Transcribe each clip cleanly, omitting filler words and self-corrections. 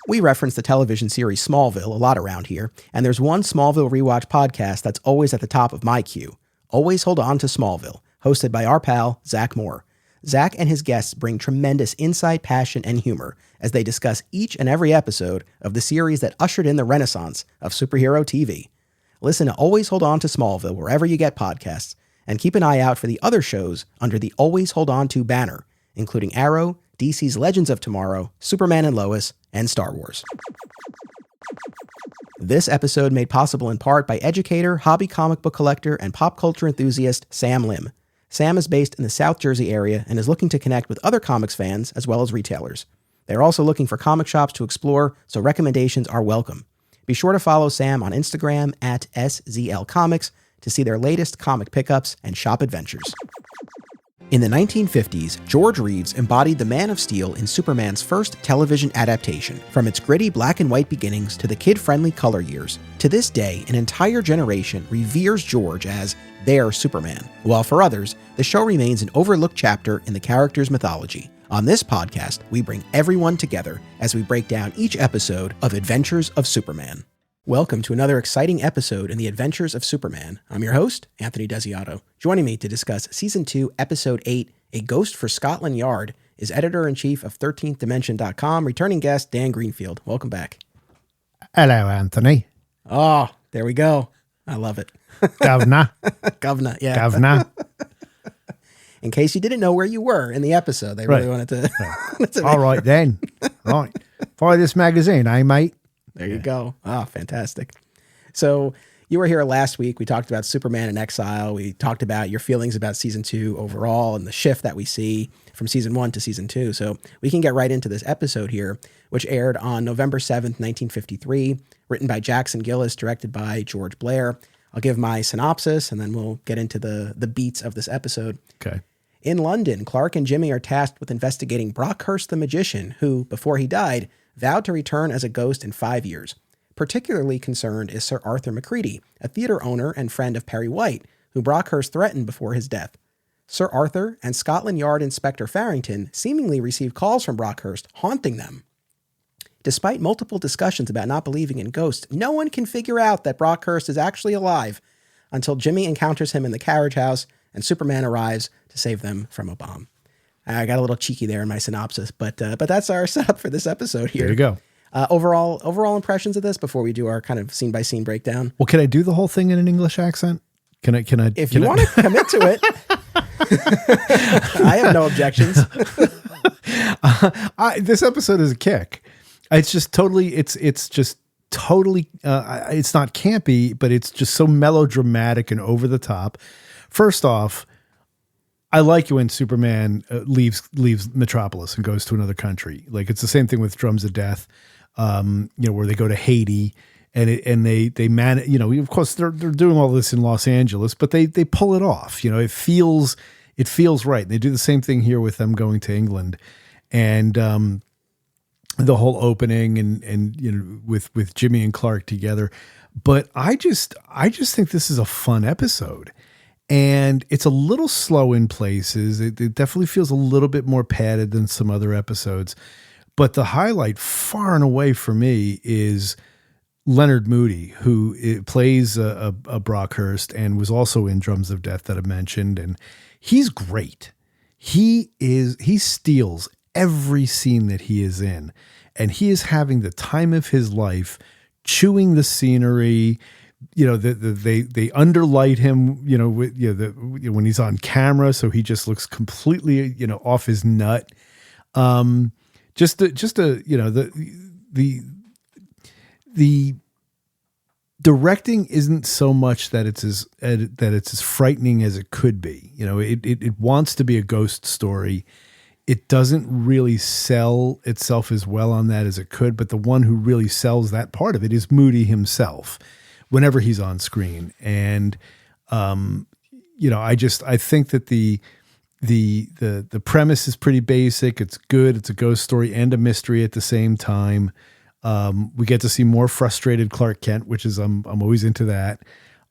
We reference the television series Smallville a lot around here, and there's one Smallville rewatch podcast that's always at the top of my queue. Always Hold On to Smallville, hosted by our pal, Zach Moore. Zach and his guests bring tremendous insight, passion, and humor as they discuss each and every episode of the series that ushered in the renaissance of superhero TV. Listen to Always Hold On to Smallville wherever you get podcasts, and keep an eye out for the other shows under the Always Hold On to banner, including Arrow, DC's Legends of Tomorrow, Superman and Lois, and Star Wars. This episode made possible in part by educator, hobby comic book collector, and pop culture enthusiast Sam Lim. Sam is based in the South Jersey area and is looking to connect with other comics fans as well as retailers. They're also looking for comic shops to explore, so recommendations are welcome. Be sure to follow Sam on Instagram at SZL Comics to see their latest comic pickups and shop adventures. In the 1950s, George Reeves embodied the Man of Steel in Superman's first television adaptation, from its gritty black and white beginnings to the kid-friendly color years. To this day, an entire generation reveres George as their Superman, while for others, the show remains an overlooked chapter in the character's mythology. On this podcast, we bring everyone together as we break down each episode of Adventures of Superman. Welcome to another exciting episode in the Adventures of Superman. I'm your host, Anthony Desiato. Joining me to discuss Season 2, Episode 8, A Ghost for Scotland Yard, is Editor-in-Chief of 13thDimension.com, returning guest Dan Greenfield. Welcome back. Hello, Anthony. Oh, there we go. I love it. Governor. Governor, yeah. Governor. In case you didn't know where you were in the episode, they really wanted to... wanted to All right, then. Right. Buy this magazine, eh, mate? There you go. Oh, fantastic. So you were here last week. We talked about Superman in Exile. We talked about your feelings about Season 2 overall and the shift that we see from Season 1 to Season 2. So we can get right into this episode here, which aired on November 7th, 1953, written by Jackson Gillis, directed by George Blair. I'll give my synopsis, and then we'll get into the beats of this episode. Okay. In London, Clark and Jimmy are tasked with investigating Brockhurst the magician, who, before he died, vowed to return as a ghost in 5 years. Particularly concerned is Sir Arthur Macready, a theater owner and friend of Perry White, who Brockhurst threatened before his death. Sir Arthur and Scotland Yard Inspector Farrington seemingly receive calls from Brockhurst haunting them. Despite multiple discussions about not believing in ghosts, no one can figure out that Brockhurst is actually alive until Jimmy encounters him in the carriage house and Superman arrives to save them from a bomb. I got a little cheeky there in my synopsis, but that's our setup for this episode here. There you go. Overall impressions of this before we do our kind of scene by scene breakdown. Well, can I do the whole thing in an English accent? Can I? If you want to commit to it, I have no objections. This episode is a kick. It's just totally. It's just totally. It's not campy, but it's just so melodramatic and over the top. First off, I like when Superman leaves Metropolis and goes to another country. Like, it's the same thing with Drums of Death, where they go to Haiti and they manage, of course they're doing all this in Los Angeles, but they pull it off. It feels right. And they do the same thing here with them going to England, and the whole opening and with Jimmy and Clark together. But I just think this is a fun episode. And it's a little slow in places. It definitely feels a little bit more padded than some other episodes. But the highlight far and away for me is Leonard Moody, who plays a Brockhurst and was also in Drums of Death that I mentioned. And he's great. He steals every scene that he is in. And he is having the time of his life, chewing the scenery. They underlight him, when he's on camera, so he just looks completely, off his nut. The directing isn't so much that it's as frightening as it could be. It wants to be a ghost story. It doesn't really sell itself as well on that as it could, but the one who really sells that part of it is Moody himself whenever he's on screen. And, I think that the premise is pretty basic. It's good. It's a ghost story and a mystery at the same time. We get to see more frustrated Clark Kent, which is, I'm always into that.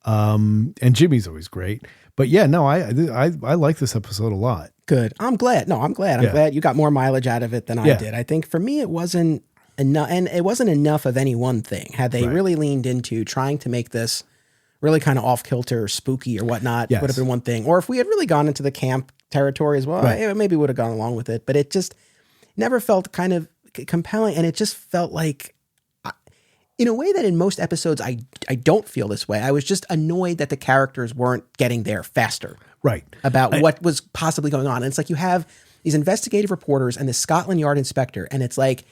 And Jimmy's always great, but yeah, no, I like this episode a lot. Good. I'm glad. I'm glad you got more mileage out of it than I did. I think for me, it wasn't enough, and it wasn't enough of any one thing. Had they really leaned into trying to make this really kind of off kilter, or spooky, or whatnot, would have been one thing. Or if we had really gone into the camp territory as well, it maybe would have gone along with it. But it just never felt kind of compelling, and it just felt like, in a way that in most episodes I don't feel this way. I was just annoyed that the characters weren't getting there faster. Right. About what was possibly going on. And it's like you have these investigative reporters and this Scotland Yard inspector, and it's like,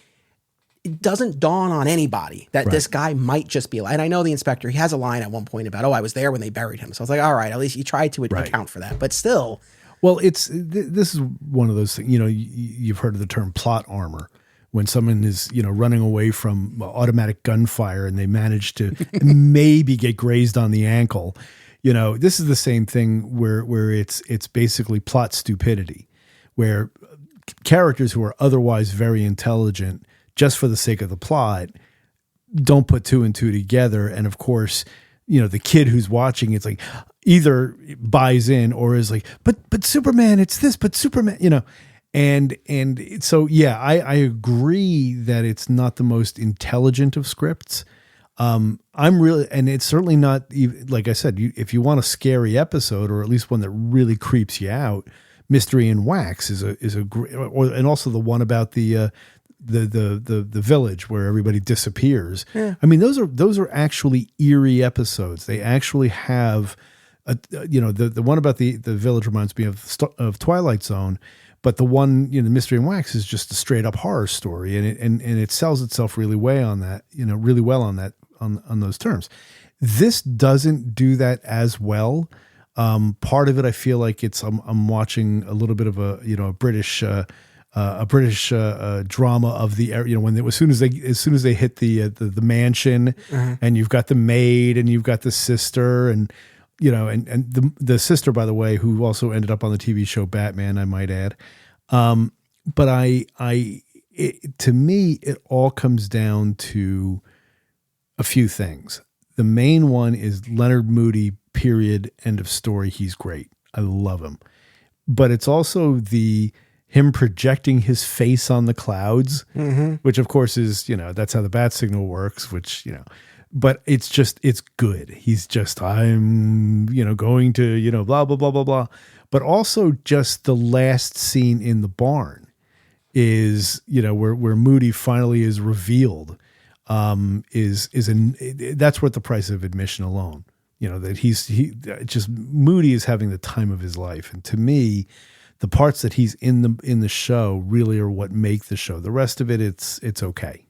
it doesn't dawn on anybody that this guy might just be alive. And I know the inspector, he has a line at one point about, I was there when they buried him. So I was like, all right, at least you tried to account for that. But still. Well, this is one of those things, you've heard of the term plot armor. When someone is, running away from automatic gunfire and they manage to maybe get grazed on the ankle, this is the same thing where it's basically plot stupidity, where characters who are otherwise very intelligent, just for the sake of the plot, don't put two and two together. And of course, the kid who's watching, it's like either buys in or is like, but Superman, it's this, but Superman, And so, yeah, I agree that it's not the most intelligent of scripts. And it's certainly not, like I said, if you want a scary episode, or at least one that really creeps you out, Mystery in Wax is a great, and also the one about the village where everybody disappears. Yeah. I mean, those are actually eerie episodes. They actually have, the one about the village reminds me of Twilight Zone. But the one, the Mystery in Wax is just a straight up horror story, and it sells itself really well on that, really well on that, on those terms. This doesn't do that as well. Part of it, I feel like I'm watching a little bit of a British drama of the when as soon as they hit the mansion, and you've got the maid and you've got the sister and. And the sister, by the way, who also ended up on the TV show Batman, I might add. But to me, it all comes down to a few things. The main one is Leonard Moody, period, end of story. He's great. I love him. But it's also him projecting his face on the clouds, which of course is, that's how the bat signal works, which, but it's good. He's just, I'm, going to, blah, blah, blah, blah, blah. But also just the last scene in the barn is, where Moody finally is revealed, that's worth the price of admission alone. That Moody is having the time of his life. And to me, the parts that he's in the show really are what make the show. The rest of it, it's okay.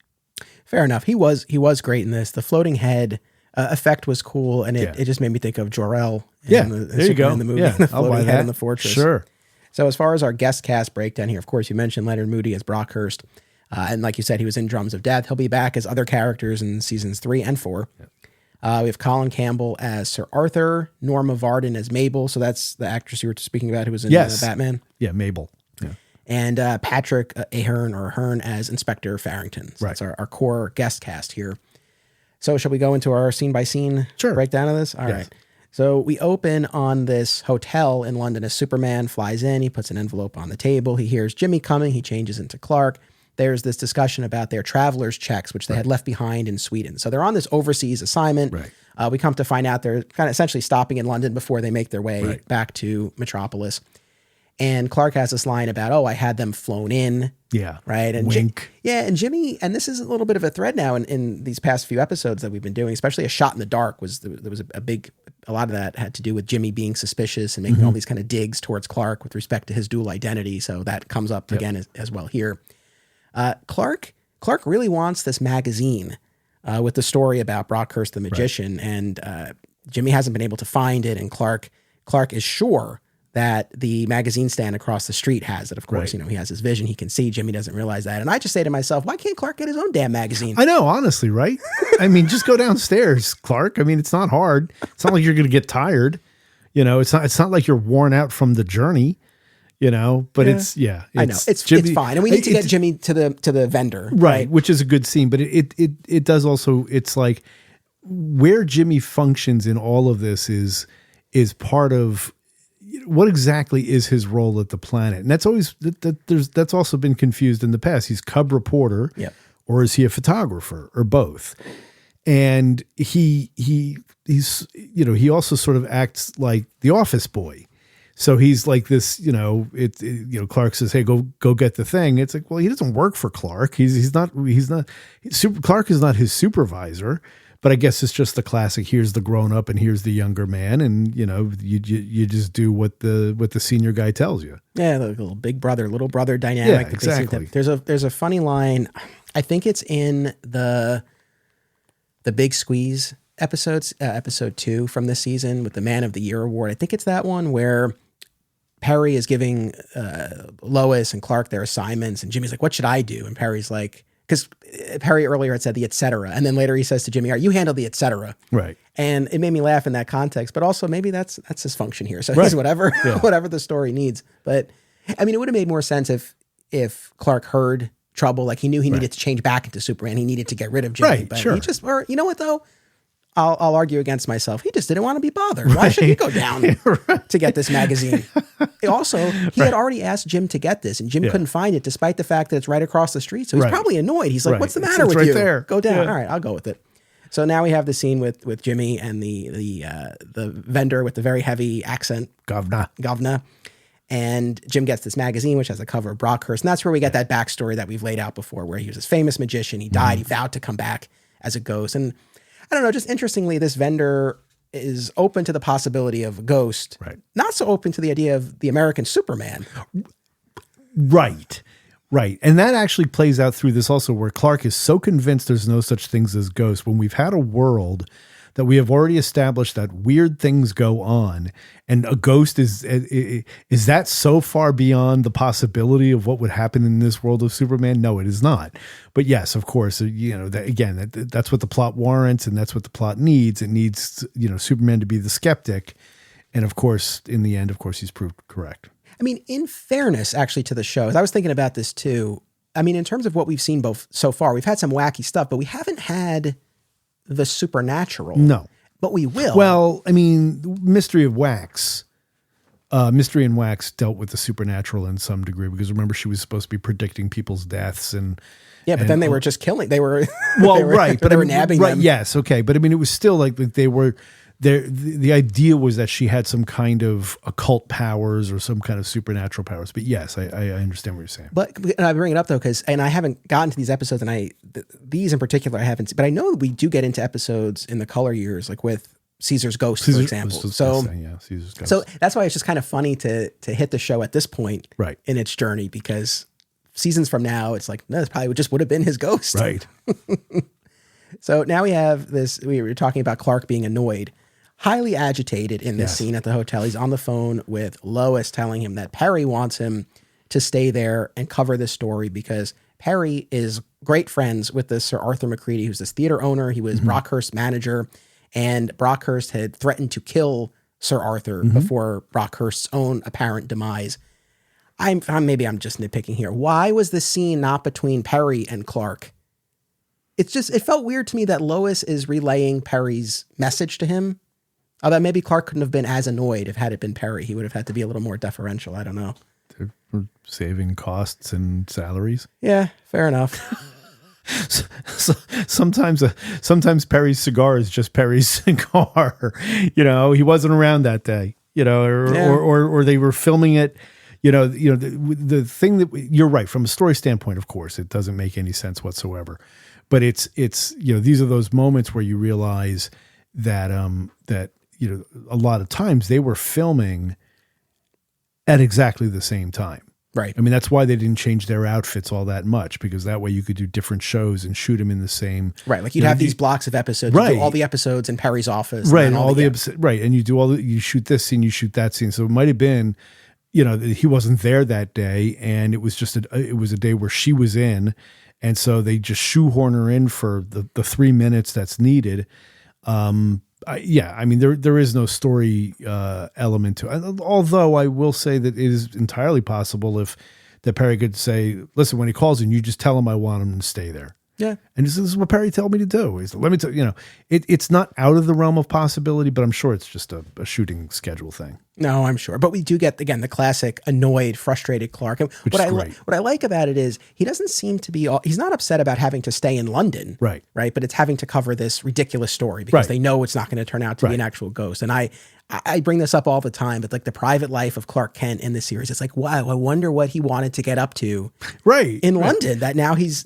Fair enough. He was great in this. The floating head effect was cool, and it just made me think of Jor-El there you go. In the movie. Yeah, the floating head in the fortress. Sure. So as far as our guest cast breakdown here, of course, you mentioned Leonard Moody as Brockhurst. And like you said, he was in Drums of Death. He'll be back as other characters in seasons 3 and 4. Yep. We have Colin Campbell as Sir Arthur, Norma Varden as Mabel. So that's the actress you were speaking about who was in Batman. Yeah, Mabel. Yeah. And Patrick Ahern as Inspector Farrington. So that's our core guest cast here. So shall we go into our scene-by-scene breakdown of this? All right. So we open on this hotel in London as Superman flies in. He puts an envelope on the table. He hears Jimmy coming. He changes into Clark. There's this discussion about their traveler's checks, which they had left behind in Sweden. So they're on this overseas assignment. Right. We come to find out they're kind of essentially stopping in London before they make their way back to Metropolis. And Clark has this line about, I had them flown in. Yeah. Right. And wink. And Jimmy, and this is a little bit of a thread now in these past few episodes that we've been doing, especially A Shot in the Dark there was a lot of that had to do with Jimmy being suspicious and making all these kind of digs towards Clark with respect to his dual identity. So that comes up again as well here. Clark really wants this magazine with the story about Brockhurst the magician, and Jimmy hasn't been able to find it, and Clark is sure that the magazine stand across the street has it. Of course, he has his vision. He can see. Jimmy doesn't realize that. And I just say to myself, why can't Clark get his own damn magazine? I know, honestly, right? I mean, just go downstairs, Clark. I mean, it's not hard. It's not like you're going to get tired. It's not like you're worn out from the journey. But it's I know it's fine, and we need to get Jimmy to the vendor, right? Which is a good scene, but it does also. It's like where Jimmy functions in all of this is part of what exactly is his role at the planet, and that's always that's also been confused in the past. He's cub reporter, or is he a photographer, or both? And he's he also sort of acts like the office boy. So he's like this, Clark says, "Hey, go get the thing." It's like, well, he doesn't work for Clark. Clark is not his supervisor. But I guess it's just the classic. Here's the grown up, and here's the younger man, and you just do what the senior guy tells you. Yeah, the little big brother, little brother dynamic. Yeah, exactly. There's a funny line. I think it's in the Big Squeeze episodes, episode 2 from this season with the Man of the Year award. I think it's that one where Perry is giving Lois and Clark their assignments, and Jimmy's like, "What should I do?" And Perry's like, because Perry earlier had said the et cetera, and then later he says to Jimmy, "All right, you handle the et cetera." Right. And it made me laugh in that context, but also maybe that's his function here. So he's whatever the story needs. But I mean, it would have made more sense if Clark heard trouble, like he knew he needed to change back into Superman. He needed to get rid of Jimmy. Right, but sure. he just, or you know what though? I'll argue against myself. He just didn't want to be bothered. Why should he go down to get this magazine? Also, he had already asked Jim to get this, and Jim couldn't find it, despite the fact that it's right across the street. So he's probably annoyed. He's like, "What's the matter with you? There. Go down." All right, I'll go with it. So now we have the scene with Jimmy and the vendor with the very heavy accent, Govna. And Jim gets this magazine, which has a cover of Brockhurst. And that's where we get that backstory that we've laid out before, where he was this famous magician. He died. He vowed to come back as a ghost. And I don't know, just interestingly, this vendor is open to the possibility of a ghost. Right. Not so open to the idea of the American Superman. Right. And that actually plays out through this also, where Clark is so convinced there's no such things as ghosts, when we've had a world that we have already established that weird things go on, and a ghost is that so far beyond the possibility of what would happen in this world of Superman? No, it is not. But yes, of course, that's what the plot warrants, and that's what the plot needs. It needs, Superman to be the skeptic. And of course, in the end, he's proved correct. I mean, in fairness, actually, to the show, as I was thinking about this too, I mean, in terms of what we've seen both so far, we've had some wacky stuff, but we haven't had the supernatural. No. But we will. Well, I mean, Mystery and Wax dealt with the supernatural in some degree, because remember, she was supposed to be predicting people's deaths and then they were just killing. They were right, but they were nabbing them. Yes, okay, but I mean, it was still like they were there. The idea was that she had some kind of occult powers or some kind of supernatural powers. But yes, I understand what you're saying. But and I bring it up though and I haven't gotten to these episodes, and these in particular I haven't seen, but I know we do get into episodes in the color years, like with Caesar's Ghost, for example. Caesar's Ghost. So that's why it's just kind of funny to hit the show at this point in its journey, because seasons from now, it's like, no, this probably would have been his ghost. Right. So now we have this, we were talking about Clark being annoyed, highly agitated in this scene at the hotel. He's on the phone with Lois, telling him that Perry wants him to stay there and cover this story, because Perry is great friends with this Sir Arthur McCready, who's this theater owner. He was Brockhurst's manager, and Brockhurst had threatened to kill Sir Arthur before Brockhurst's own apparent demise. Maybe I'm just nitpicking here. Why was this scene not between Perry and Clark? It felt weird to me that Lois is relaying Perry's message to him. Although maybe Clark couldn't have been as annoyed if had it been Perry. He would have had to be a little more deferential. I don't know. They're saving costs and salaries. Yeah, fair enough. So sometimes Perry's cigar is just Perry's cigar. He wasn't around that day. Or they were filming it. The thing that you're right, from a story standpoint, of course, it doesn't make any sense whatsoever. But it's these are those moments where you realize that a lot of times they were filming at exactly the same time. Right. I mean, that's why they didn't change their outfits all that much, because that way you could do different shows and shoot them in the same. Right. Like you'd have these blocks of episodes. Right. You do all the episodes in Perry's office. Right. And all the episodes. Right. And you do you shoot this scene, you shoot that scene. So it might have been, he wasn't there that day, and it was just it was a day where she was in. And so they just shoehorn her in for the 3 minutes that's needed. I mean, there is no story element to it. Although I will say that it is entirely possible that Perry could say, listen, when he calls in, you just tell him I want him to stay there. Yeah. And this is what Perry told me to do. He's let me tell you know, it's not out of the realm of possibility, but I'm sure it's just a shooting schedule thing. No, I'm sure. But we do get, again, the classic annoyed, frustrated Clark. And Which is great. what I like about it is he doesn't seem to be, he's not upset about having to stay in London. Right. Right. But it's having to cover this ridiculous story because Right. they know it's not going to turn out to be an actual ghost. And I bring this up all the time, but like the private life of Clark Kent in this series, it's like, wow, I wonder what he wanted to get up to Right. in London that now he's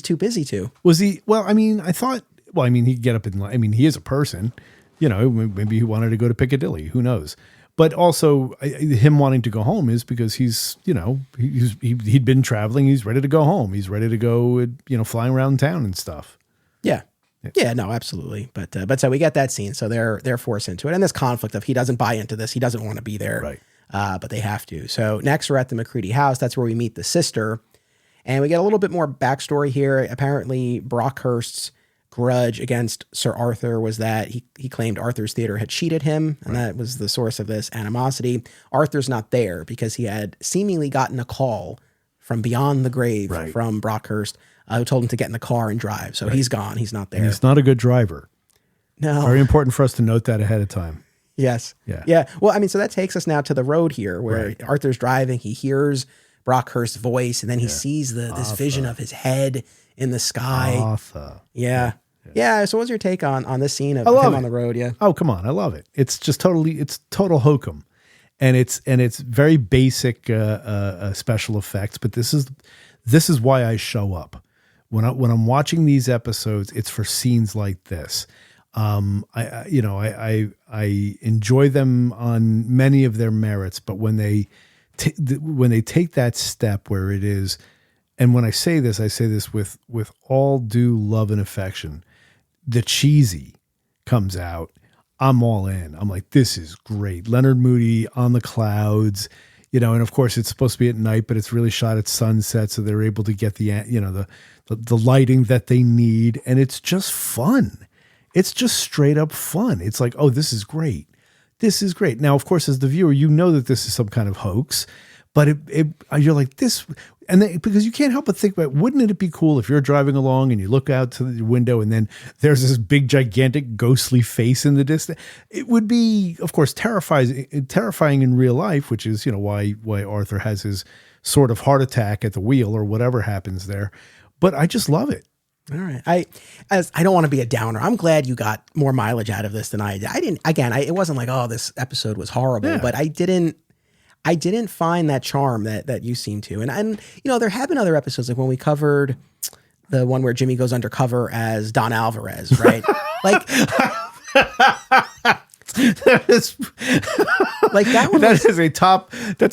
too busy to. Was he, well, I mean, he'd get up he is a person, you know, maybe he wanted to go to Piccadilly, who knows? But also him wanting to go home is because he's, you know, he'd been traveling. He's ready to go home. He's ready to go, you know, flying around town and stuff. Yeah. Yeah, no, absolutely. But so we get that scene. So they're forced into it. And this conflict of he doesn't buy into this. He doesn't want to be there. Right. But they have to. So next we're at the McCready house. That's where we meet the sister. And we get a little bit more backstory here. Apparently Brockhurst's grudge against Sir Arthur was that he claimed Arthur's theater had cheated him. And that was the source of this animosity. Arthur's not there because he had seemingly gotten a call from beyond the grave from Brockhurst who told him to get in the car and drive. So he's gone. He's not there. And he's not a good driver. No. Very important for us to note that ahead of time. Yes. Yeah. Yeah. Well, I mean, so that takes us now to the road here where Arthur's driving. He hears Brockhurst's voice and then he sees this vision of his head in the sky. Arthur. Yeah. Yeah. So what's your take on this scene of him on the road? Yeah. Oh, come on. I love it. It's just it's total hokum. And it's very basic special effects, but this is why I show up. When I'm watching these episodes, it's for scenes like this. I enjoy them on many of their merits, but when they take that step where it is, and when I say this with all due love and affection, the cheesy comes out. I'm all in. I'm like, this is great. Leonard Moody on the clouds, you know, and of course it's supposed to be at night, but it's really shot at sunset, so they're able to get the lighting that they need, and it's just fun. It's just straight up fun. It's like, oh, this is great. This is great. Now, of course, as the viewer, you know that this is some kind of hoax, but you're like this, because you can't help but think about, wouldn't it be cool if you're driving along and you look out to the window and then there's this big, gigantic, ghostly face in the distance? It would be, of course, terrifying in real life, which is, you know, why Arthur has his sort of heart attack at the wheel or whatever happens there. But I just love it. All right. I don't want to be a downer. I'm glad you got more mileage out of this than I did. It wasn't like, oh, this episode was horrible, but I didn't find that charm that you seem to. And you know, there have been other episodes, like when we covered the one where Jimmy goes undercover as Don Alvarez, right? Like that's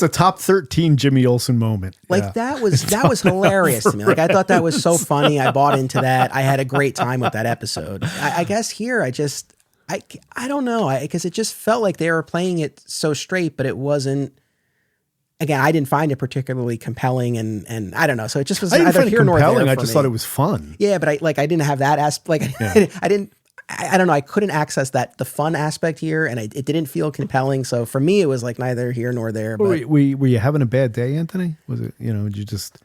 a top 13 Jimmy Olsen moment. Like that was hilarious to me. Like I thought that was so funny. I bought into that. I had a great time with that episode. I guess here I don't know, because it just felt like they were playing it so straight, but it wasn't. Again, I didn't find it particularly compelling, and I don't know. So it just was neither here nor there. I just thought it was fun. Yeah, but I didn't have that aspect. I don't know. I couldn't access the fun aspect here, and it didn't feel compelling. So for me, it was like neither here nor there. But were you having a bad day, Anthony? Was it, you know, did you just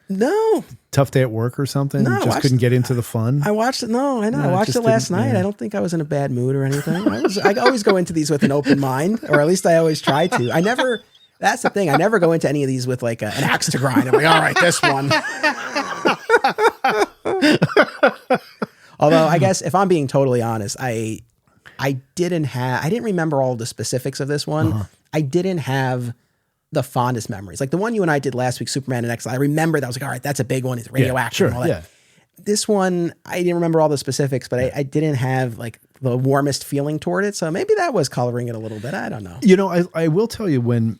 tough day at work or something? No, just couldn't get into the fun. I watched it. No, I know. I watched it last night. I don't think I was in a bad mood or anything. I always go into these with an open mind, or at least I always try to. That's the thing. I never go into any of these with like an axe to grind. I'm like, all right, this one. Although I guess if I'm being totally honest, I didn't remember all the specifics of this one. Uh-huh. I didn't have the fondest memories. Like the one you and I did last week, Superman and Exile. I remember that. I was like, all right, that's a big one. It's radioactive and all that. Yeah. This one, I didn't remember all the specifics, but I didn't have like the warmest feeling toward it. So maybe that was coloring it a little bit. I don't know. You know, I will tell you when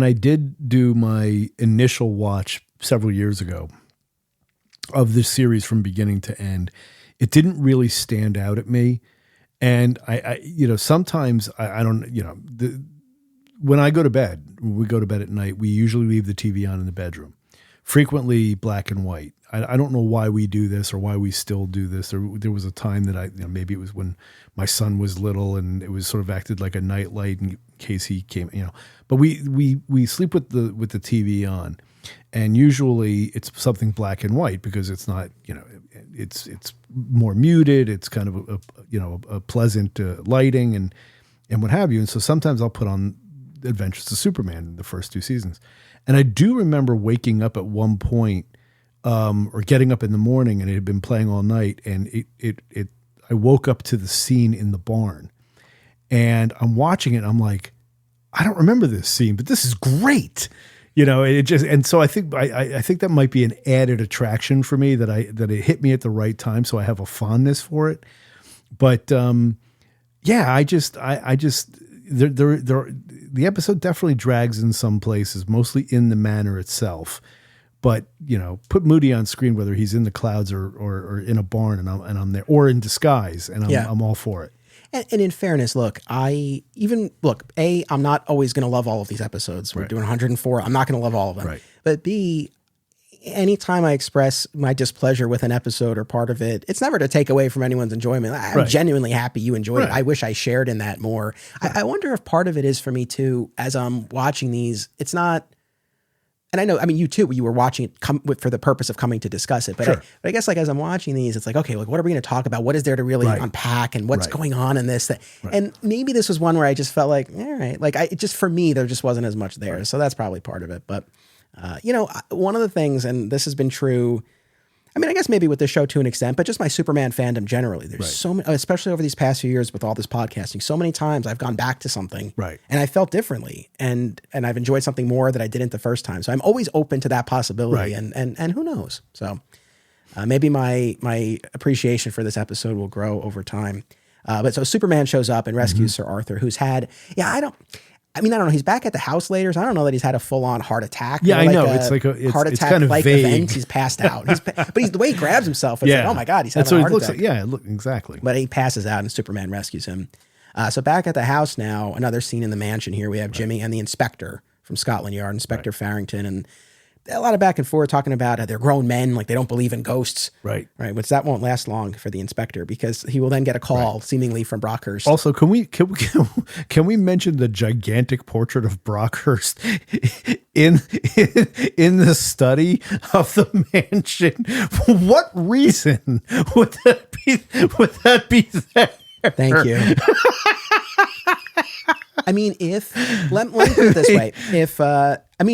I did do my initial watch several years ago of this series from beginning to end, it didn't really stand out at me. And I you know, sometimes I don't, you know, when we go to bed at night, we usually leave the TV on in the bedroom, frequently black and white. I don't know why we do this or why we still do this. There was a time that maybe it was when my son was little and it was sort of acted like a nightlight in case he came, you know, but we sleep with the TV on, and usually it's something black and white because it's not, you know, it's more muted. It's kind of a pleasant lighting and what have you. And so sometimes I'll put on Adventures of Superman in the first 2 seasons. And I do remember waking up at one point, or getting up in the morning, and it had been playing all night, and I woke up to the scene in the barn, and I'm watching it, and I'm like, I don't remember this scene, but this is great. And so I think that might be an added attraction for me, that it hit me at the right time, so I have a fondness for it. But the episode definitely drags in some places, mostly in the manner itself. But put Moody on screen, whether he's in the clouds or in a barn, and I'm there, or in disguise, and I'm all for it. And in fairness, look, I'm not always going to love all of these episodes. We're doing 104. I'm not going to love all of them. Right. But B, anytime I express my displeasure with an episode or part of it, it's never to take away from anyone's enjoyment. I'm genuinely happy you enjoyed it. I wish I shared in that more. I wonder if part of it is for me too, as I'm watching these, it's not, and you too, you were watching it for the purpose of coming to discuss it. But I guess as I'm watching these, it's like, okay, what are we going to talk about? What is there to really unpack, and what's going on in this? And maybe this was one where I just felt like, all right, for me, there just wasn't as much there. Right. So that's probably part of it. But, one of the things, and this has been true, I guess maybe with this show to an extent, but just my Superman fandom generally. There's so many, especially over these past few years with all this podcasting, so many times I've gone back to something and I felt differently, and I've enjoyed something more that I didn't the first time. So I'm always open to that possibility, and who knows? So maybe my appreciation for this episode will grow over time. But so Superman shows up and rescues Sir Arthur, who's had, I don't know. He's back at the house later, so I don't know that he's had a full-on heart attack. Yeah, I know. It's like a heart attack kind of like vague. event. He's passed out. But the way he grabs himself, it's like, oh my God, he's having a heart attack. Exactly. But he passes out, and Superman rescues him. So back at the house now, another scene in the mansion here. We have Jimmy and the inspector from Scotland Yard, Inspector Farrington, and a lot of back and forth talking about they're grown men, like they don't believe in ghosts. Right. Which that won't last long for the inspector, because he will then get a call seemingly from Brockhurst. Also, can we mention the gigantic portrait of Brockhurst in the study of the mansion? For what reason would that be there? Thank you. let me put it this way.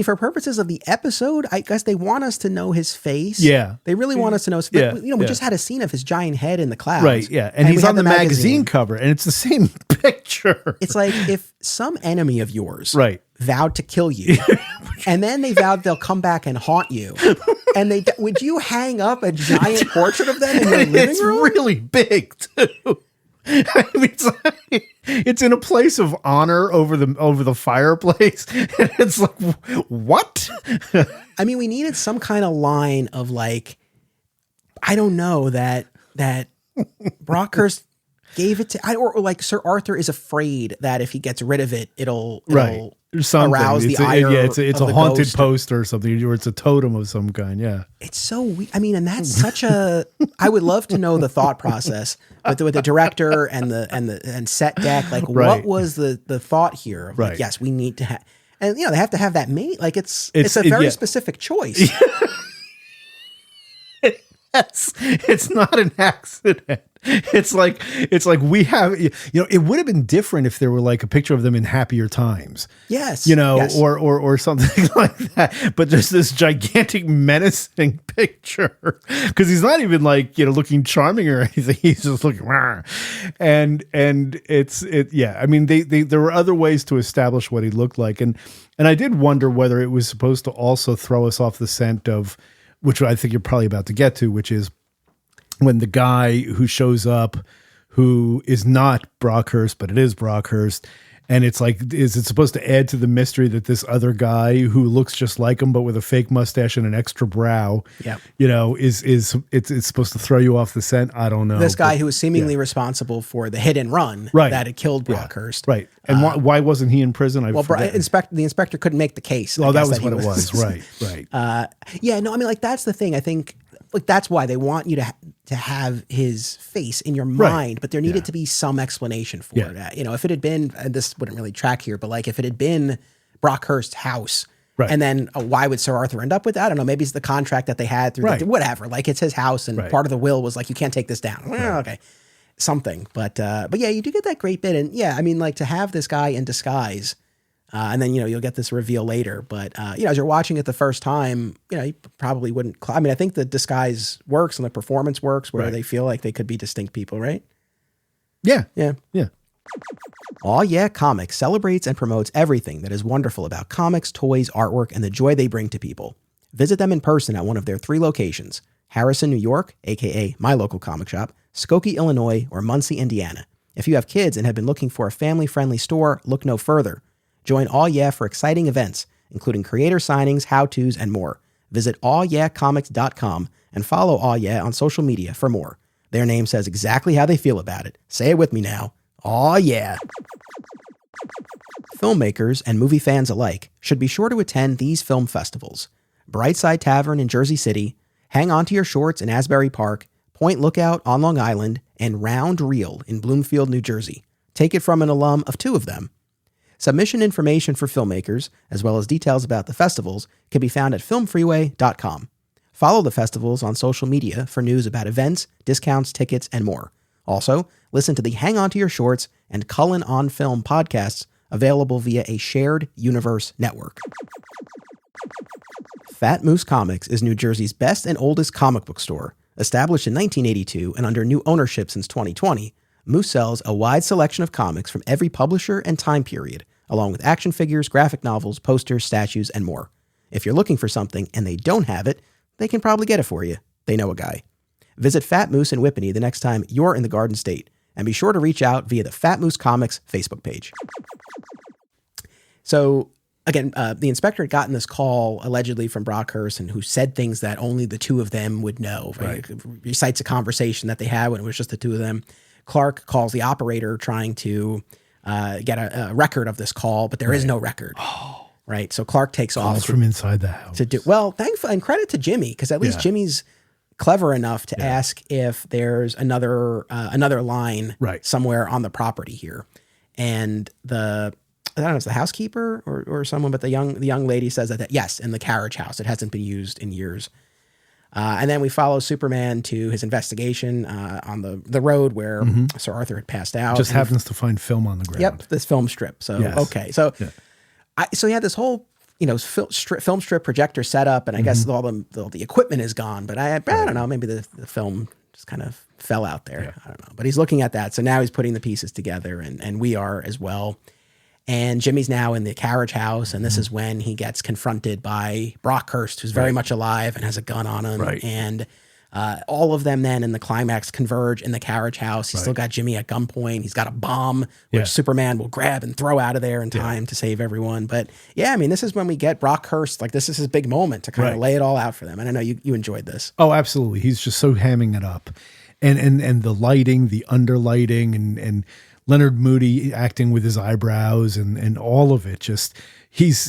For purposes of the episode, I guess they want us to know his face. Yeah. They really want us to know. We just had a scene of his giant head in the clouds. Right, yeah. And he's on the magazine cover, and it's the same picture. It's like if some enemy of yours vowed to kill you, and then they vowed they'll come back and haunt you, and would you hang up a giant portrait of them in your living room? It's really big, too. It's in a place of honor over the fireplace, and it's like, what? We needed some kind of line of like, I don't know, that Brockhurst gave it to, or like Sir Arthur is afraid that if he gets rid of it, it'll arouse the ire. It's a haunted post or something, or it's a totem of some kind. Yeah, it's so weird. And that's such a. I would love to know the thought process with the director and set deck. Like, what was the thought here? Of like, yes, we need to have, and they have to have that mate. Like, it's a very specific choice. It's not an accident. It's like we have, it would have been different if there were like a picture of them in happier times. Yes. Yes. Or something like that. But there's this gigantic menacing picture, because he's not even like, looking charming or anything. He's just looking, Rah. and there were other ways to establish what he looked like. And I did wonder whether it was supposed to also throw us off the scent of, which I think you're probably about to get to, which is when the guy who shows up, who is not Brockhurst, but it is Brockhurst. And it's like, is it supposed to add to the mystery that this other guy who looks just like him, but with a fake mustache and an extra brow, it's supposed to throw you off the scent? I don't know. This guy who was seemingly responsible for the hit and run that had killed Brockhurst. Right. And why wasn't he in prison? The inspector couldn't make the case. Oh, that was what it was. Right. That's the thing. I think that's why they want you to have his face in your mind, but there needed to be some explanation for it. If it had been, and this wouldn't really track here, but like if it had been Brockhurst's house Right. And then why would Sir Arthur end up with that? I don't know. Maybe it's the contract that they had through whatever. Like it's his house, and part of the will was like, you can't take this down. Well, okay, something. But yeah, you do get that great bit, and yeah, I mean, like to have this guy in disguise, and then you'll get this reveal later. But as you're watching it the first time, you probably wouldn't. I mean, I think the disguise works and the performance works where they feel like they could be distinct people, right? Yeah. Yeah. Aw Yeah Comics celebrates and promotes everything that is wonderful about comics, toys, artwork, and the joy they bring to people. Visit them in person at one of their 3 locations: Harrison, New York, aka my local comic shop, Skokie, Illinois, or Muncie, Indiana. If you have kids and have been looking for a family-friendly store, look no further. Join Aw Yeah for exciting events, including creator signings, how-tos, and more. Visit awyeahcomics.com and follow Aw Yeah on social media for more. Their name says exactly how they feel about it. Say it with me now. Aw yeah. Filmmakers and movie fans alike should be sure to attend these film festivals: Brightside Tavern in Jersey City, Hang On to Your Shorts in Asbury Park, Point Lookout on Long Island, and Round Reel in Bloomfield, New Jersey. Take it from an alum of 2 of them. Submission information for filmmakers, as well as details about the festivals, can be found at filmfreeway.com. Follow the festivals on social media for news about events, discounts, tickets, and more. Also, listen to the Hang On to Your Shorts and Cullen on Film podcasts, available via a shared universe network. Fat Moose Comics is New Jersey's best and oldest comic book store. Established in 1982 and under new ownership since 2020, Moose sells a wide selection of comics from every publisher and time period, along with action figures, graphic novels, posters, statues, and more. If you're looking for something and they don't have it, they can probably get it for you. They know a guy. Visit Fat Moose in Whippany the next time you're in the Garden State, and be sure to reach out via the Fat Moose Comics Facebook page. So, again, the inspector had gotten this call allegedly from Brockhurst, and who said things that only the 2 of them would know. Right? Recites a conversation that they had when it was just the 2 of them. Clark calls the operator trying to get a record of this call, but there is no record. Oh. Right. So Clark takes off from inside the house to do well. Thankfully, and credit to Jimmy, because at least Jimmy's clever enough to ask if there's another line somewhere on the property here. And I don't know, it's the housekeeper or someone, but the young lady says that yes, in the carriage house, it hasn't been used in years. And then we follow Superman to his investigation on the road where Sir Arthur had passed out. Just happens to find film on the ground. Yep, this film strip. So okay, so so he had this whole film strip projector set up, and I guess all the equipment is gone. But I don't know, maybe the film just kind of fell out there. Yeah. I don't know. But he's looking at that, so now he's putting the pieces together, and we are as well. And Jimmy's now in the carriage house, and this is when he gets confronted by Brockhurst, who's very much alive and has a gun on him. Right. And all of them then in the climax converge in the carriage house. He's still got Jimmy at gunpoint. He's got a bomb, which Superman will grab and throw out of there in time to save everyone. But yeah, I mean, this is when we get Brockhurst. Like, this is his big moment to kind of lay it all out for them. And I know you enjoyed this. Oh, absolutely. He's just so hamming it up. And the lighting, the underlighting, and Leonard Moody acting with his eyebrows and all of it. Just he's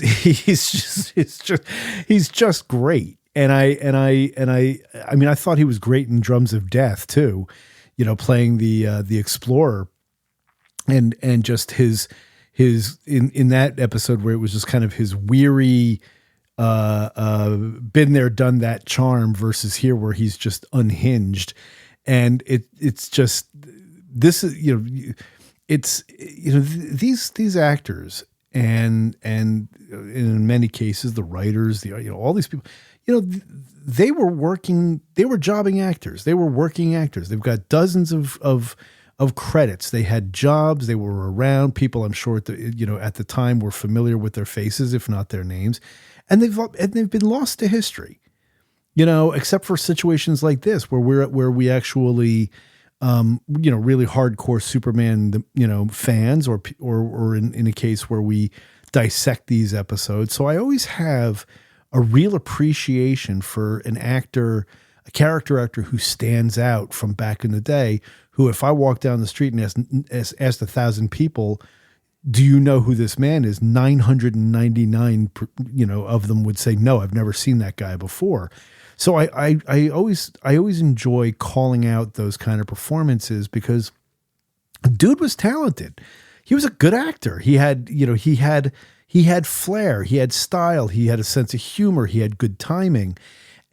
just great. And I mean, I thought he was great in Drums of Death too, playing the explorer, and just his in that episode where it was just kind of his weary been there, done that charm versus here where he's just unhinged. And it's just, this is, it's, these actors and in many cases, the writers, all these people, they were jobbing actors. They were working actors. They've got dozens of credits. They had jobs. They were around. People, I'm sure, at the time were familiar with their faces, if not their names, and they've been lost to history. Except for situations like this where we actually, really hardcore Superman, fans, or in a case where we dissect these episodes. So I always have a real appreciation for a character actor who stands out from back in the day, who, if I walk down the street and asked 1,000 people, do you know who this man is? 999, of them would say, no, I've never seen that guy before. So I always enjoy calling out those kind of performances because dude was talented. He was a good actor. He had he had flair, he had style, he had a sense of humor, he had good timing.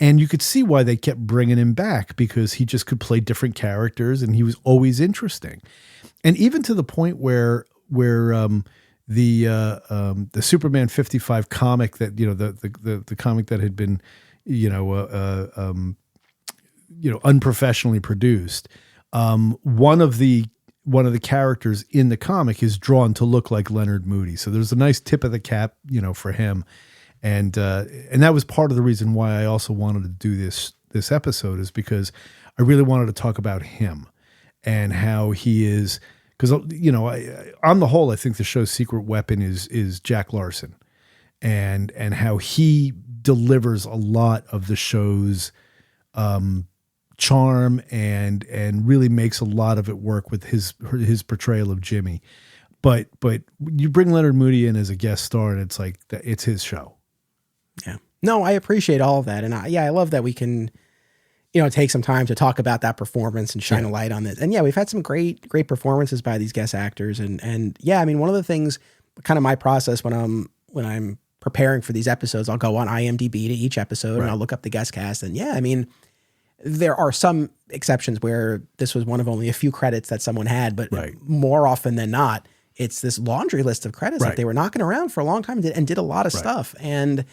And you could see why they kept bringing him back, because he just could play different characters and he was always interesting. And even to the point where the Superman 55 comic that, the comic that had been, unprofessionally produced, one of the characters in the comic is drawn to look like Leonard Moody. So there's a nice tip of the cap, for him. And that was part of the reason why I also wanted to do this episode, is because I really wanted to talk about him and how he is, because, on the whole, I think the show's secret weapon is Jack Larson, and how he delivers a lot of the show's charm and really makes a lot of it work with his portrayal of Jimmy. But you bring Leonard Moody in as a guest star, and it's like it's his show. Yeah. No, I appreciate all of that. And I love that we can, take some time to talk about that performance and shine a light on it. And yeah, we've had some great performances by these guest actors. And yeah, I mean, one of the things, kind of my process when I'm preparing for these episodes, I'll go on IMDb to each episode and I'll look up the guest cast. And yeah, I mean, there are some exceptions where this was one of only a few credits that someone had, but more often than not, it's this laundry list of credits that they were knocking around for a long time and did a lot of stuff. And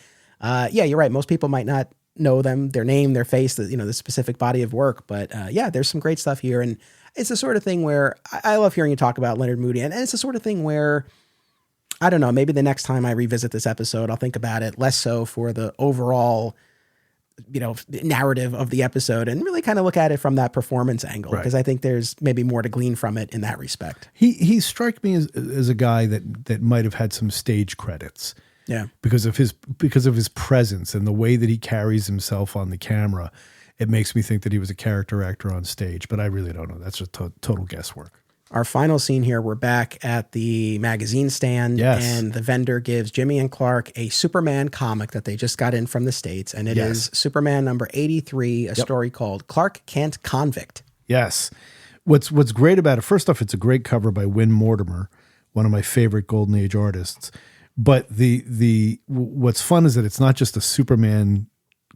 yeah, you're right. Most people might not know them, their name, their face, the specific body of work. But yeah, there's some great stuff here. And it's the sort of thing where I love hearing you talk about Leonard Moody. And it's the sort of thing where, I don't know, maybe the next time I revisit this episode, I'll think about it less so for the overall, narrative of the episode, and really kind of look at it from that performance angle. Because I think there's maybe more to glean from it in that respect. He struck me as a guy that might have had some stage credits. Yeah. Because of his presence and the way that he carries himself on the camera, it makes me think that he was a character actor on stage, but I really don't know. That's just total guesswork. Our final scene here, we're back at the magazine stand, and the vendor gives Jimmy and Clark a Superman comic that they just got in from the States, and it is Superman number 83, a story called Clark Kent Convict. Yes. What's great about it, first off, it's a great cover by Win Mortimer, one of my favorite Golden Age artists. But what's fun is that it's not just a Superman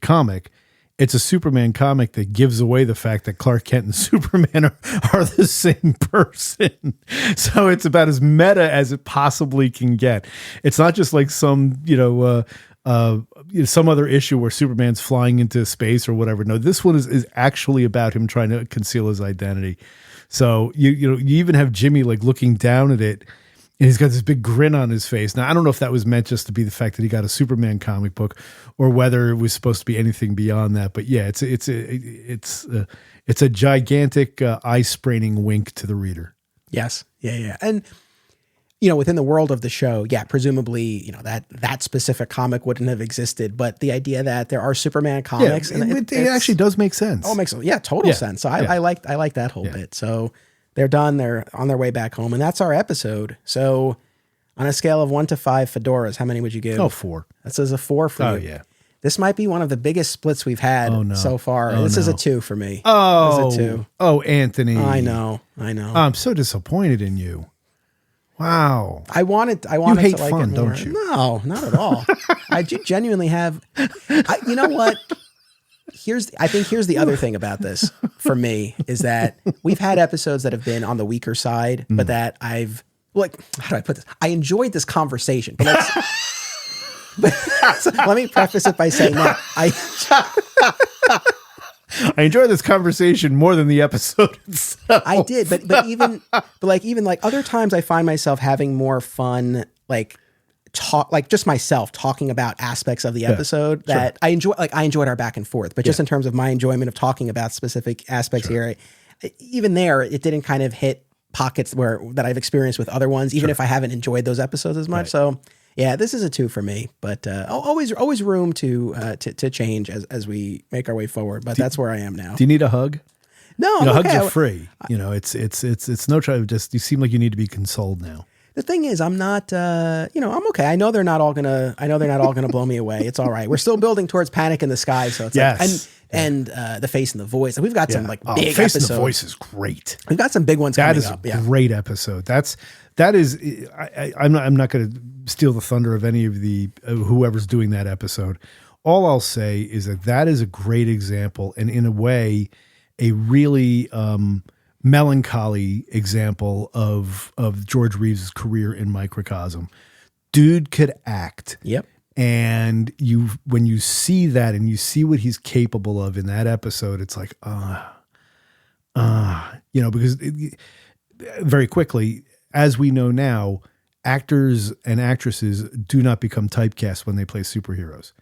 comic. It's a Superman comic that gives away the fact that Clark Kent and Superman are the same person. So it's about as meta as it possibly can get. It's not just like some, some other issue where Superman's flying into space or whatever. No, this one is actually about him trying to conceal his identity. So you even have Jimmy like looking down at it, and he's got this big grin on his face. Now, I don't know if that was meant just to be the fact that he got a Superman comic book, or whether it was supposed to be anything beyond that. But yeah, it's a gigantic eye-spraining wink to the reader. Yes, yeah, and within the world of the show, presumably that specific comic wouldn't have existed. But the idea that there are Superman comics, and it actually does make sense. Oh, it makes total sense. So I like that whole bit. So. They're done. They're on their way back home. And that's our episode. So on a scale of 1 to 5 fedoras, how many would you give? Oh, 4. That says a 4 for you. Oh, yeah. This might be one of the biggest splits we've had so far. This is a 2 for me. Oh, this is a 2. Oh, Anthony. I know. I'm so disappointed in you. Wow. I wanted you hate to like fun, it more. Don't you? No, not at all. I do genuinely have, you know what? I think here's the other thing about this for me is that we've had episodes that have been on the weaker side, but that how do I put this? I enjoyed this conversation, but let me preface it by saying that I enjoyed this conversation more than the episode itself. I did, but even other times I find myself having more fun, just myself talking about aspects of the episode that I enjoy. I enjoyed our back and forth, but just in terms of my enjoyment of talking about specific aspects here, even there, it didn't kind of hit pockets that I've experienced with other ones, even if I haven't enjoyed those episodes as much. Right. So yeah, this is a 2 for me, but always room to change as we make our way forward. But that's where I am now. Do you need a hug? No, hugs are free. It's no try. Just you seem like you need to be consoled now. The thing is, I'm not, I'm okay. I know they're not all gonna blow me away. It's all right. We're still building towards Panic in the Sky. So it's and The Face and the Voice. We've got some like big Face episodes. and the Voice is great. We've got some big ones That coming is up. a great episode. I'm not going to steal the thunder of any of the whoever's doing that episode. All I'll say is that is a great example, and in a way, a really melancholy example of George Reeves' career in microcosm. Dude could act. Yep. And when you see that and you see what he's capable of in that episode, it's like, because very quickly, as we know now, actors and actresses do not become typecast when they play superheroes.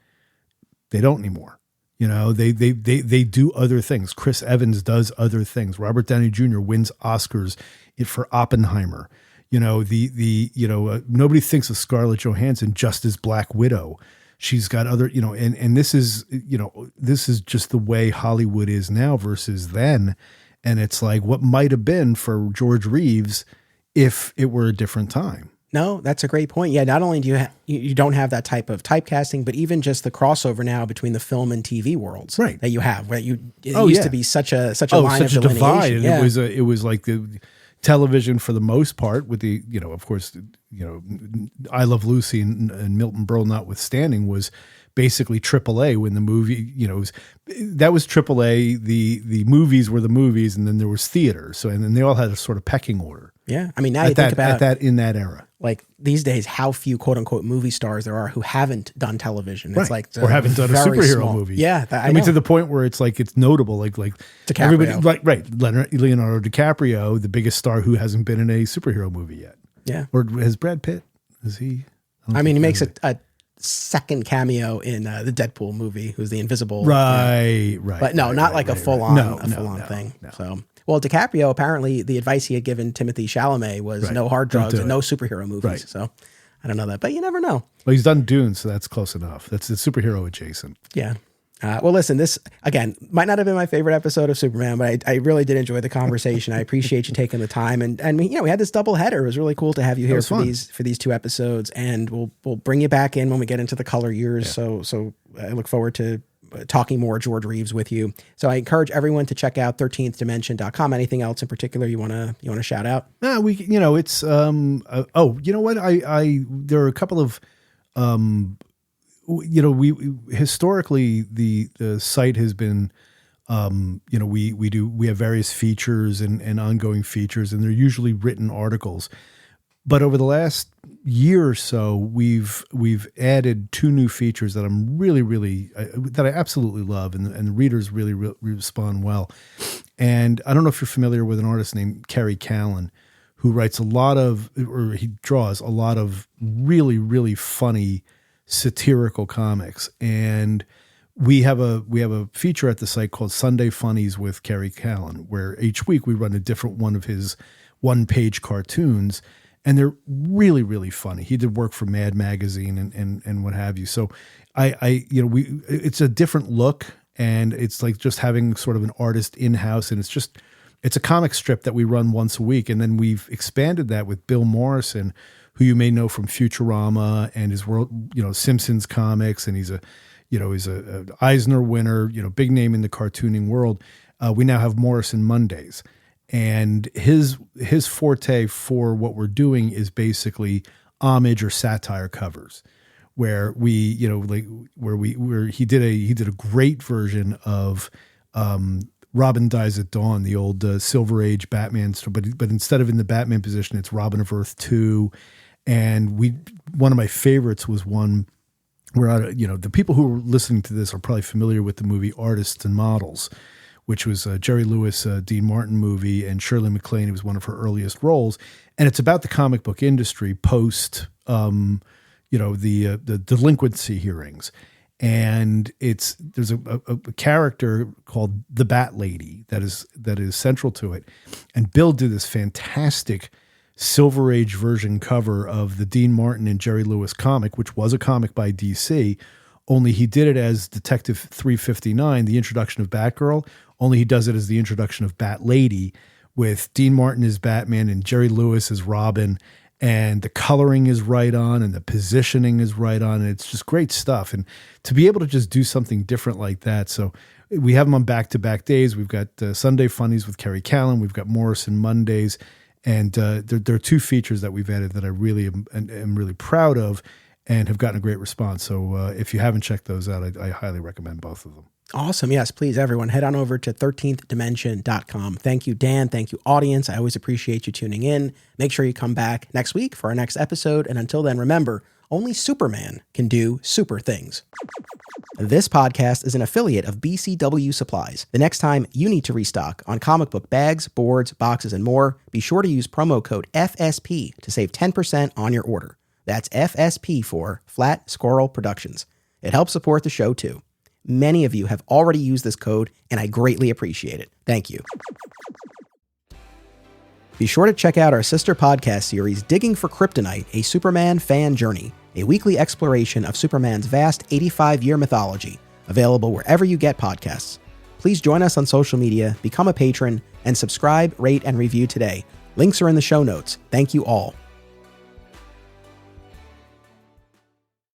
They don't anymore. They do other things. Chris Evans does other things. Robert Downey Jr. wins Oscars for Oppenheimer. Nobody thinks of Scarlett Johansson just as Black Widow. She's got other, and this is just the way Hollywood is now versus then. And it's like what might have been for George Reeves if it were a different time. No, that's a great point. Yeah, not only do you don't have that type of typecasting, but even just the crossover now between the film and TV worlds that you have, where it used to be such a line of delineation. Divide. Yeah. It was like the television for the most part, with the of course I Love Lucy and Milton Berle notwithstanding, was basically AAA when the movie that was AAA. The movies were the movies, and then there was theater. So and then they all had a sort of pecking order. Yeah, I mean now you think about that in that era. Like these days, how few quote unquote movie stars there are who haven't done television. It's like or haven't done a superhero movie. Yeah, I mean to the point where it's like it's notable. Like DiCaprio. Everybody, Leonardo DiCaprio, the biggest star who hasn't been in a superhero movie yet. Yeah, or has Brad Pitt? Is he? I mean, he makes a second cameo in the Deadpool movie, who's the Invisible. Right. But no, not like a full on thing. No. So. Well, DiCaprio, apparently the advice he had given Timothy Chalamet was no hard drugs and no superhero movies. Right. So I don't know that, but you never know. Well, he's done Dune, so that's close enough. That's superhero adjacent. Yeah. Well, listen, this, again, might not have been my favorite episode of Superman, but I really did enjoy the conversation. I appreciate you taking the time. And we had this double header. It was really cool to have you here for these two episodes. And we'll bring you back in when we get into the color years. Yeah. So I look forward to talking more George Reeves with you. So I encourage everyone to check out 13thdimension.com. Anything else in particular you want to shout out? It's there are a couple of we historically the site has been we have various features and ongoing features, and they're usually written articles. But over the last year or so, we've added two new features that I'm really that I absolutely love, and the readers really respond well. And I don't know if you're familiar with an artist named Kerry Callan, who he draws a lot of really funny satirical comics. And we have a feature at the site called Sunday Funnies with Kerry Callan, where each week we run a different one of his one-page cartoons. And they're really funny. He did work for Mad Magazine and what have you. So it's a different look, and it's like just having sort of an artist in-house, and it's a comic strip that we run once a week. And then we've expanded that with Bill Morrison, who you may know from Futurama and his world, Simpsons comics. And he's a Eisner winner, big name in the cartooning world. We now have Morrison Mondays. And his forte for what we're doing is basically homage or satire covers, where he did a great version of Robin Dies at Dawn, the old Silver Age Batman story, but instead of in the Batman position, it's Robin of Earth 2. And one of my favorites was one where the people who are listening to this are probably familiar with the movie Artists and Models, which was a Jerry Lewis, Dean Martin movie, and Shirley MacLaine. It was one of her earliest roles. And it's about the comic book industry post, the delinquency hearings. And there's a character called the Bat Lady that is central to it. And Bill did this fantastic Silver Age version cover of the Dean Martin and Jerry Lewis comic, which was a comic by DC, only he did it as Detective 359, the introduction of Batgirl. Only he does it as the introduction of Bat Lady, with Dean Martin as Batman and Jerry Lewis as Robin. And the coloring is right on, and the positioning is right on. And it's just great stuff. And to be able to just do something different like that. So We have them on back-to-back days. We've got Sunday Funnies with Kerry Callan. We've got Morrison Mondays. And there are two features that we've added that I really am really proud of and have gotten a great response. So if you haven't checked those out, I highly recommend both of them. Awesome. Yes, please, everyone, head on over to 13thdimension.com. Thank you, Dan. Thank you, audience. I always appreciate you tuning in. Make sure you come back next week for our next episode. And until then, remember, only Superman can do super things. This podcast is an affiliate of BCW Supplies. The next time you need to restock on comic book bags, boards, boxes, and more, be sure to use promo code FSP to save 10% on your order. That's FSP for Flat Squirrel Productions. It helps support the show, too. Many of you have already used this code, and I greatly appreciate it. Thank you. Be sure to check out our sister podcast series, Digging for Kryptonite, a Superman fan journey, a weekly exploration of Superman's vast 85-year mythology, available wherever you get podcasts. Please join us on social media, become a patron, and subscribe, rate, and review today. Links are in the show notes. Thank you all.